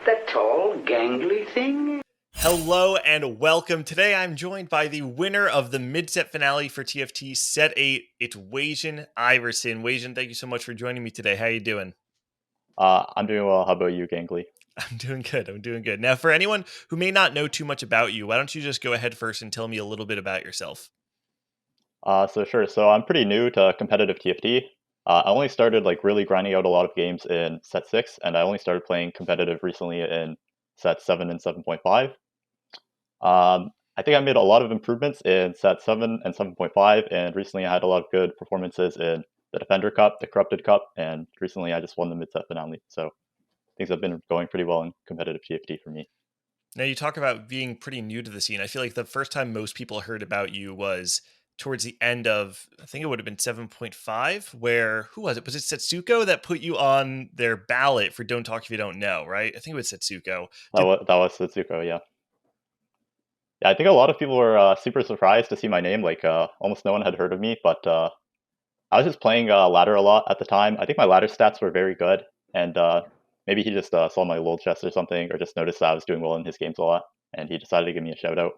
The tall, gangly thing? Hello and welcome. Today I'm joined by the winner of the Midset Finale for TFT Set 8. It's Wasianiverson. Wasian, thank you so much for joining me today. How you doing? I'm doing well. How about you, Gangly? I'm doing good. I'm doing good. Now, for anyone who may not know too much about you, why don't you just go ahead first and tell me a little bit about yourself? So sure. So I'm pretty new to competitive TFT. I only started like really grinding out a lot of games in set 6, and I only started playing competitive recently in set 7 and 7.5. I think I made a lot of improvements in set 7 and 7.5, and recently I had a lot of good performances in the Defender Cup, the Corrupted Cup, and recently I just won the Midset Finale. So things have been going pretty well in competitive TFT for me. Now, you talk about being pretty new to the scene. I feel like the first time most people heard about you was towards the end of, I think it would have been 7.5, where, who was it? Was it Setsuko that put you on their ballot for Don't Talk If You Don't Know, right? I think it was Setsuko. That was Setsuko, yeah. Yeah, I think a lot of people were super surprised to see my name. Like, almost no one had heard of me, but I was just playing ladder a lot at the time. I think my ladder stats were very good, and maybe he just saw my LoL chest or something, or just noticed that I was doing well in his games a lot, and he decided to give me a shout out.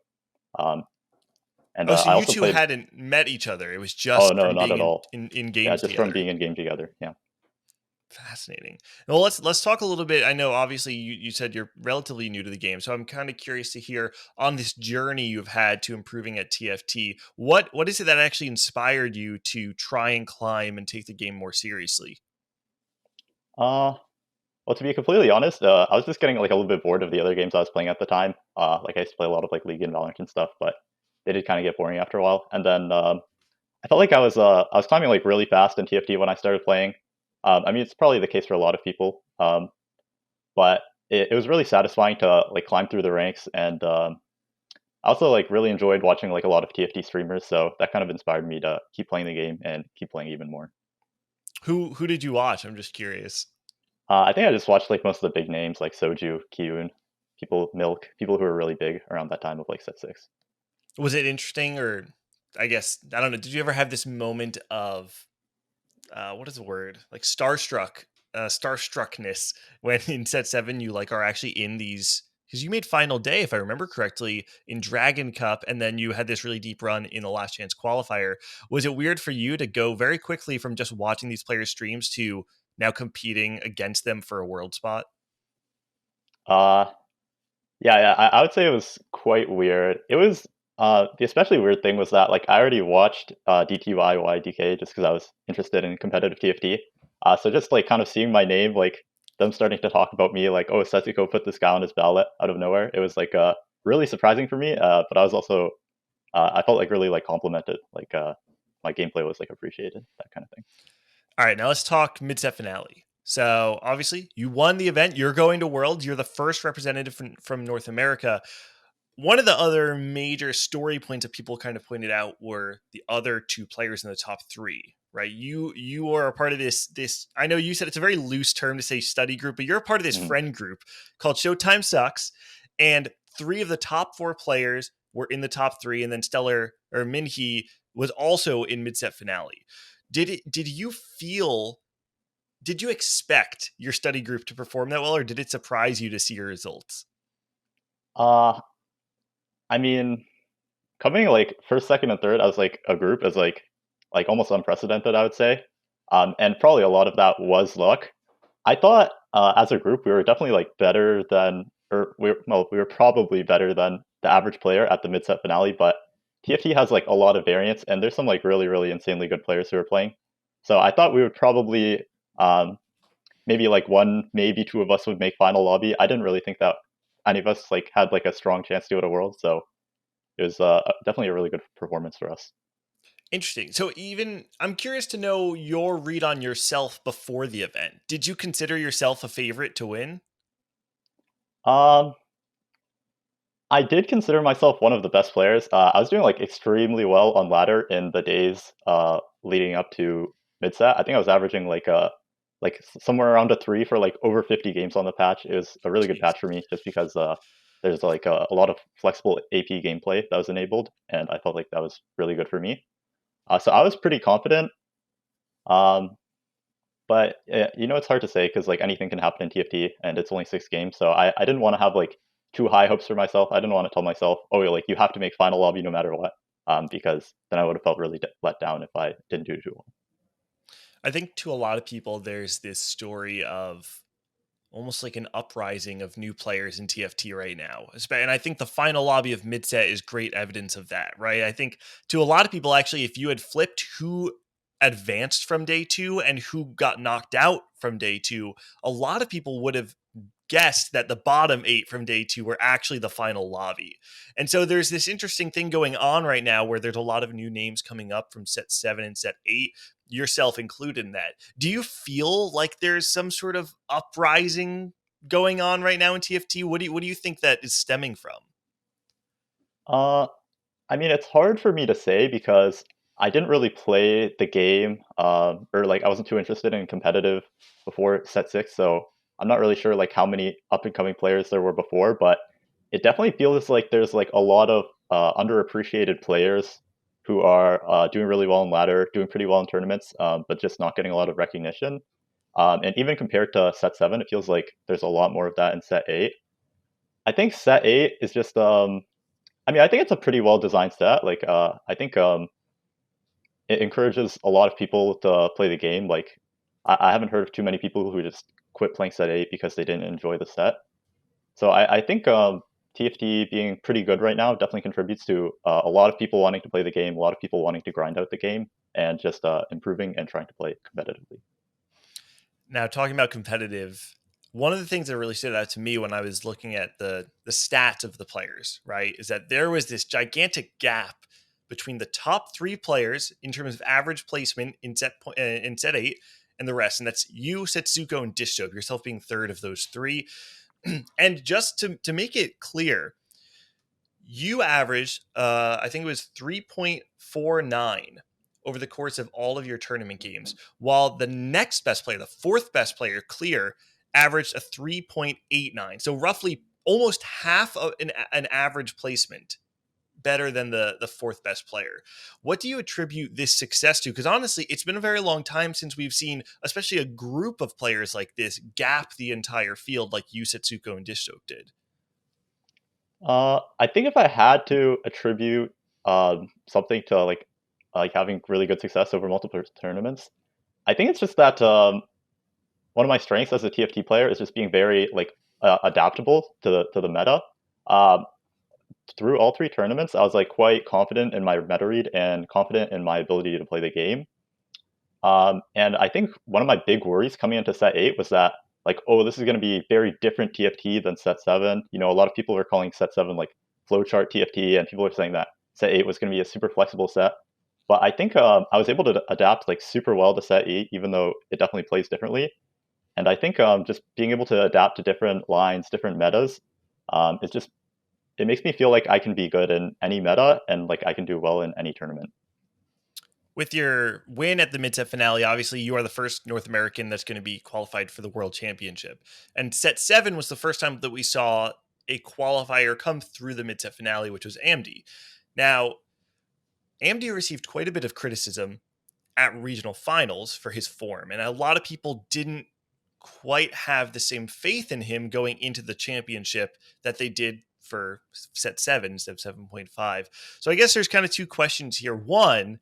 Um, and Oh, so I you also two played. hadn't met each other. It was Oh just no, from not being at all. in Yeah, games just from together. being in game together. Yeah. Fascinating. Well, let's talk a little bit. I know obviously you said you're relatively new to the game, so I'm kind of curious to hear on this journey you've had to improving at TFT. What is it that actually inspired you to try and climb and take the game more seriously? Uh, well, to be completely honest, I was just getting like a little bit bored of the other games I was playing at the time. Like I used to play a lot of like League and Valorant and stuff, but they did kind of get boring after a while. And then I felt like I was climbing like really fast in TFT when I started playing. I mean, it's probably the case for a lot of people, but it was really satisfying to like climb through the ranks, and I also like really enjoyed watching like a lot of TFT streamers. So that kind of inspired me to keep playing the game and keep playing even more. Who did you watch? I'm just curious. I think I just watched like most of the big names like Soju, Kiyun, people Milk, people who were really big around that time of like set 6. Was it interesting, or I guess I don't know? Did you ever have this moment of what is the word, like starstruckness when in set 7 you like are actually in these, because you made final day if I remember correctly in Dragon Cup, and then you had this really deep run in the last chance qualifier. Was it weird for you to go very quickly from just watching these players streams to now competing against them for a world spot? Uh, yeah, I would say it was quite weird. It was the especially weird thing was that like I already watched DTYYDK just because I was interested in competitive TFT. So just like kind of seeing my name, like them starting to talk about me, like, oh, Setsuko put this guy on his ballot out of nowhere. It was like really surprising for me. But I was also I felt like really like complimented, like my gameplay was like appreciated, that kind of thing. All right, now let's talk mid-set finale. So obviously you won the event, you're going to Worlds, you're the first representative from North America. One of the other major story points that people kind of pointed out were the other two players in the top three, right? You are a part of this. I know you said it's a very loose term to say study group, but you're a part of this Mhm. friend group called Showtime Sucks, and three of the top four players were in the top three, and then Stellar or Minhee was also in mid-set finale. Did you feel? Did you expect your study group to perform that well, or did it surprise you to see your results? Uh, I mean, coming like first, second, and third as like a group is like almost unprecedented, I would say. And probably a lot of that was luck. I thought as a group we were definitely like better than, or we were probably better than the average player at the mid set finale. But TFT has like a lot of variance, and there's some like really insanely good players who are playing. So I thought we would probably um, maybe like one, maybe two of us would make final lobby. I didn't really think that any of us like had like a strong chance to go to World. So it was definitely a really good performance for us. Interesting. So even I'm curious to know your read on yourself before the event. Did you consider yourself a favorite to win? Um, I did consider myself one of the best players. I was doing like extremely well on ladder in the days leading up to midset. I think I was averaging like somewhere around a 3 for like over 50 games on the patch. It was a really good Jeez. patch for me just because there's like a lot of flexible AP gameplay that was enabled, and I felt like that was really good for me. So I was pretty confident. Um, But it's hard to say because like anything can happen in TFT, and it's only 6 games. So I didn't want to have like too high hopes for myself. I didn't want to tell myself, oh, like you have to make final lobby no matter what, because then I would have felt really let down if I didn't do too well. I think to a lot of people, there's this story of almost like an uprising of new players in TFT right now. And I think the final lobby of Midset is great evidence of that, right? I think to a lot of people, actually, if you had flipped who advanced from day 2 and who got knocked out from day 2, a lot of people would have guessed that the bottom 8 from day 2 were actually the final lobby. And so there's this interesting thing going on right now where there's a lot of new names coming up from set 7 and set 8, yourself included in that. Do you feel like there's some sort of uprising going on right now in TFT? What do you think that is stemming from? Uh, I mean, it's hard for me to say because I didn't really play the game, or like I wasn't too interested in competitive before set 6, so I'm not really sure like how many up and coming players there were before, but it definitely feels like there's like a lot of underappreciated players who are doing really well in ladder, doing pretty well in tournaments, but just not getting a lot of recognition. And even compared to set 7, it feels like there's a lot more of that in set 8. I think set 8 is just I mean, I think it's a pretty well designed set. Like, I think it encourages a lot of people to play the game. Like, I haven't heard of too many people who just quit playing set 8 because they didn't enjoy the set. So I think TFT being pretty good right now definitely contributes to a lot of people wanting to play the game, a lot of people wanting to grind out the game, and just improving and trying to play it competitively. Now, talking about competitive, one of the things that really stood out to me when I was looking at the stats of the players, right, is that there was this gigantic gap between the top 3 players in terms of average placement in set 8 and the rest, and that's you, Setsuko, and Dishsoap, yourself being third of those 3. And just to make it clear, you averaged, I think it was 3.49 over the course of all of your tournament games, while the next best player, the 4th best player, Clear, averaged a 3.89. So roughly almost half of an average placement better than the 4th best player. What do you attribute this success to? Because honestly, it's been a very long time since we've seen, especially a group of players like this, gap the entire field like you, Setsuko, and Dishsoap did. I think if I had to attribute something to like having really good success over multiple tournaments, I think it's just that one of my strengths as a TFT player is just being very like adaptable to the meta. Um, Through all 3 tournaments, I was like quite confident in my meta read and confident in my ability to play the game. And I think one of my big worries coming into set 8 was that like, oh, this is going to be very different TFT than set 7. You know, a lot of people are calling set 7 like flowchart TFT, and people are saying that set 8 was going to be a super flexible set. But I think I was able to adapt like super well to set 8, even though it definitely plays differently. And I think just being able to adapt to different lines, different metas, is just it makes me feel like I can be good in any meta and like I can do well in any tournament. With your win at the Midset Finale, obviously you are the first North American that's going to be qualified for the World Championship. And set 7 was the first time that we saw a qualifier come through the Midset Finale, which was AMD. Now, AMD received quite a bit of criticism at regional finals for his form, and a lot of people didn't quite have the same faith in him going into the championship that they did for set 7 instead of 7.5. So I guess there's kind of 2 questions here. One,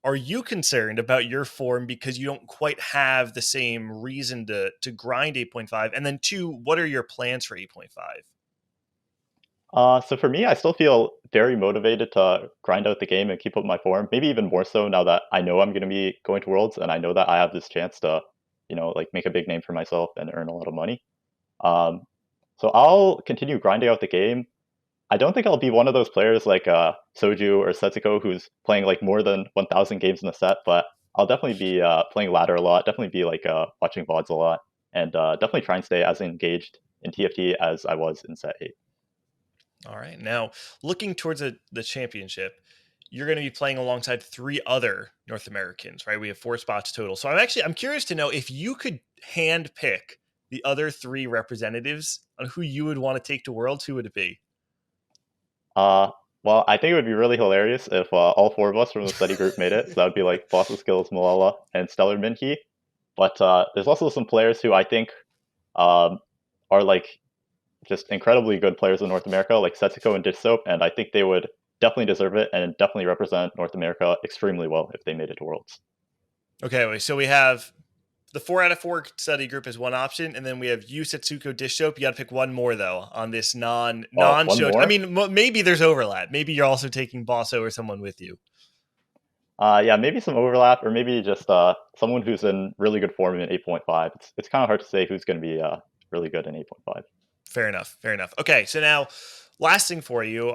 are you concerned about your form because you don't quite have the same reason to grind 8.5? And then 2, what are your plans for 8.5? So for me, I still feel very motivated to grind out the game and keep up my form. Maybe even more so now that I know I'm going to be going to Worlds and I know that I have this chance to, like make a big name for myself and earn a lot of money. Um, so I'll continue grinding out the game. I don't think I'll be one of those players like Soju or Setsuko who's playing like more than 1,000 games in a set, but I'll definitely be playing ladder a lot. Definitely be like watching VODs a lot, and definitely try and stay as engaged in TFT as I was in set 8. All right. Now, looking towards the championship, you're going to be playing alongside 3 other North Americans, right? We have 4 spots total. So I'm curious to know if you could hand pick the other 3 representatives on who you would want to take to Worlds, who would it be? Uh, well, I think it would be really hilarious if all 4 of us from the study group made it. So that would be like Fossil Skills, Malala, and Stellar Minhee. But there's also some players who I think are like just incredibly good players in North America, like Setsuko and Dish Soap, and I think they would definitely deserve it and definitely represent North America extremely well if they made it to Worlds. Okay, so we have the 4 out of 4 study group is one option, and then we have you, Setsuko, Dish Soap. You got to pick one more though on this non show. I mean, maybe there's overlap. Maybe you're also taking Bosso or someone with you. Yeah, maybe some overlap, or maybe just someone who's in really good form in 8.5. It's kind of hard to say who's going to be really good in 8.5. Fair enough. Okay, so now last thing for you.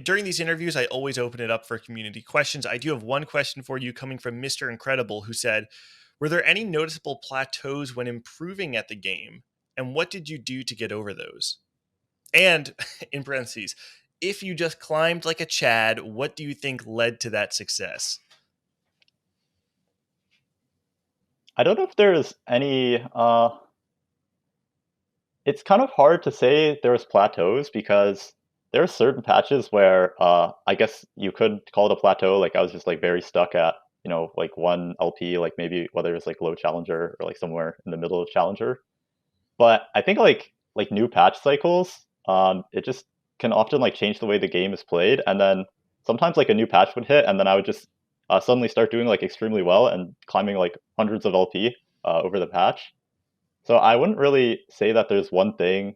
During these interviews, I always open it up for community questions. I do have one question for you coming from Mr. Incredible, who said, were there any noticeable plateaus when improving at the game? And what did you do to get over those? And in parentheses, if you just climbed like a Chad, what do you think led to that success? I don't know if there's any... it's kind of hard to say there's plateaus because there are certain patches where I guess you could call it a plateau. Like I was just like very stuck at, like one LP, like maybe whether it's like low challenger or like somewhere in the middle of challenger. But I think like new patch cycles, it just can often like change the way the game is played. And then sometimes like a new patch would hit and then I would just suddenly start doing like extremely well and climbing like hundreds of LP over the patch. So I wouldn't really say that there's one thing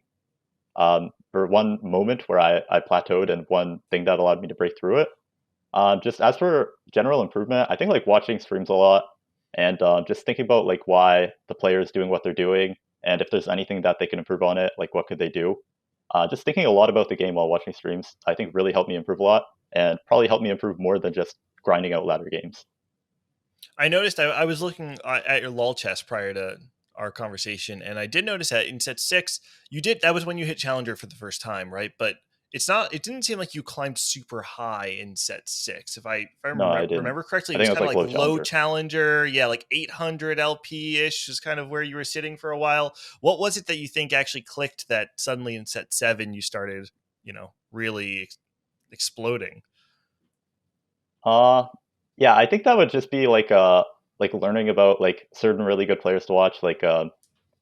or one moment where I plateaued and one thing that allowed me to break through it. Just as for general improvement, I think like watching streams a lot and just thinking about like why the player is doing what they're doing and if there's anything that they can improve on it, like what could they do. Just thinking a lot about the game while watching streams, I think really helped me improve a lot and probably helped me improve more than just grinding out ladder games. I noticed I was looking at your lol chest prior to our conversation, and I did notice that in set 6 that was when you hit challenger for the first time, right? But it didn't seem like you climbed super high in set 6 if I remember correctly. It was kind of like low challenger, yeah, like 800 LP ish is kind of where you were sitting for a while. What was it that you think actually clicked that suddenly in set 7 you started really exploding? Yeah, I think that would just be like learning about like certain really good players to watch, like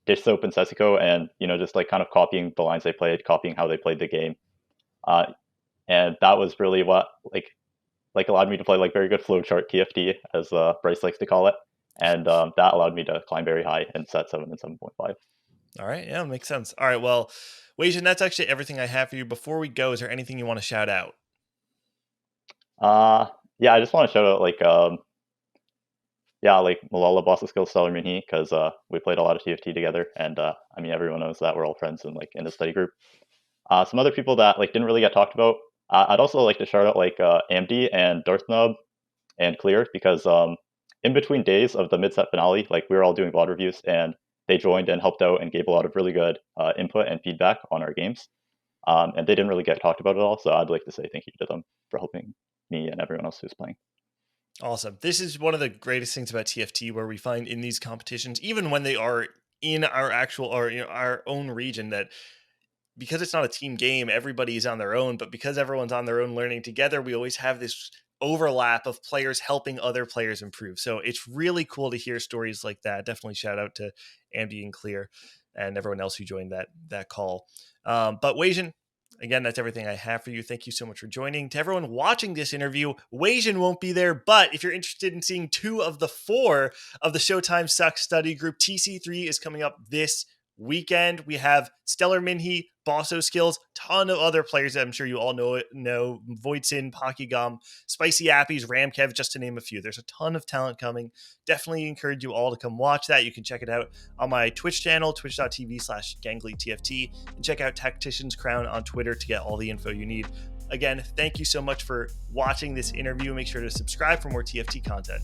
Dish Soap and Setsuko, and just like kind of copying the lines they played, copying how they played the game, and that was really what like allowed me to play like very good flowchart TFT, as Bryce likes to call it, and that allowed me to climb very high in set 7 and 7.5. All right, yeah, makes sense. All right, well, Wasian, that's actually everything I have for you. Before we go, is there anything you want to shout out? Yeah, I just want to shout out like Malala, Bossa Skills, Stellar Minhee, because we played a lot of TFT together, and I mean everyone knows that we're all friends and like in the study group. Some other people that like didn't really get talked about. I'd also like to shout out like Amdi and Darthnub and Clear, because in between days of the Midset Finale, like we were all doing VOD reviews, and they joined and helped out and gave a lot of really good input and feedback on our games, and they didn't really get talked about at all. So I'd like to say thank you to them for helping me and everyone else who's playing. Awesome. This is one of the greatest things about TFT, where we find in these competitions, even when they are in our actual or our own region, that because it's not a team game, everybody is on their own, but because everyone's on their own learning together, we always have this overlap of players helping other players improve. So it's really cool to hear stories like that. Definitely shout out to Amdi and Clear and everyone else who joined that call. But Wasian, again, that's everything I have for you. Thank you so much for joining. To everyone watching this interview, Wasian won't be there, but if you're interested in seeing 2 of the 4 of the Showtime Sucks study group, TC3 is coming up this weekend. We have Stellar Minhee, Bosso Skills, ton of other players that I'm sure you all know Voitsin, Pokygum, Spicy Appies, Ramkev, just to name a few. There's a ton of talent coming. Definitely encourage you all to come watch that. You can check it out on my Twitch channel, twitch.tv/ganglytft, and check out Tactician's Crown on Twitter to get all the info you need. Again, thank you so much for watching this interview. Make sure to subscribe for more TFT content.